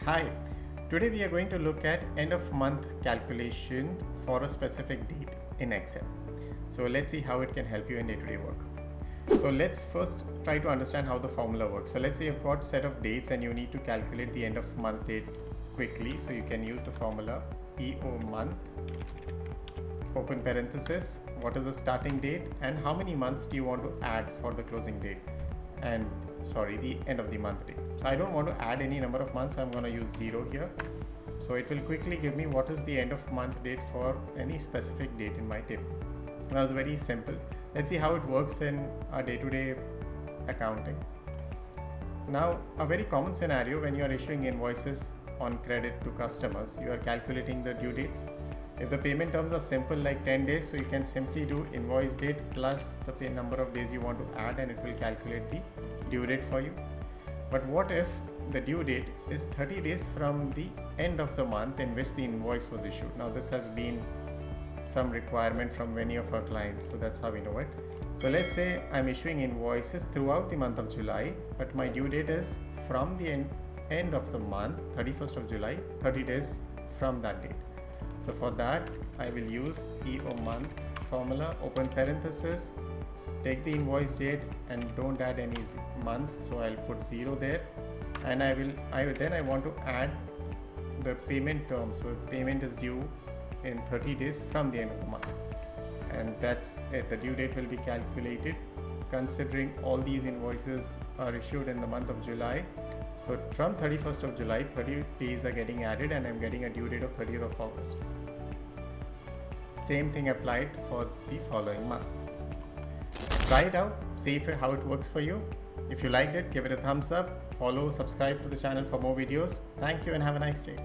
Hi, today we are going to look at end of month calculation for a specific date in Excel. So let's see how it can help you in day-to-day work. So let's first try to understand how the formula works. So let's say you've got set of dates and you need to calculate the end of month date quickly. So you can use the formula EOMONTH, open parenthesis, what is the starting date and how many months do you want to add for the closing date and the end of the month date. So I don't want to add any number of months, so I'm going to use 0 here. So it will quickly give me what is the end of month date for any specific date in my table. That was very simple. Let's see how it works in our day-to-day accounting. Now, a very common scenario when you are issuing invoices on credit to customers, you are calculating the due dates. If the payment terms are simple like 10 days, so you can simply do invoice date plus the pay number of days you want to add and it will calculate the due date for you. But what if the due date is 30 days from the end of the month in which the invoice was issued? Now this has been some requirement from many of our clients, so that's how we know it. So let's say I'm issuing invoices throughout the month of July, but my due date is from the end of the month, 31st of July, 30 days from that date. So for that, I will use EOMONTH formula, open parenthesis, take the invoice date and don't add any months. So I'll put 0 there, and I want to add the payment term. So payment is due in 30 days from the end of the month, and that's it. The due date will be calculated considering all these invoices are issued in the month of July. So from 31st of July, 30 days are getting added and I'm getting a due date of 30th of August. Same thing applied for the following months. Try it out, see how it works for you. If you liked it, give it a thumbs up, follow, subscribe to the channel for more videos. Thank you and have a nice day.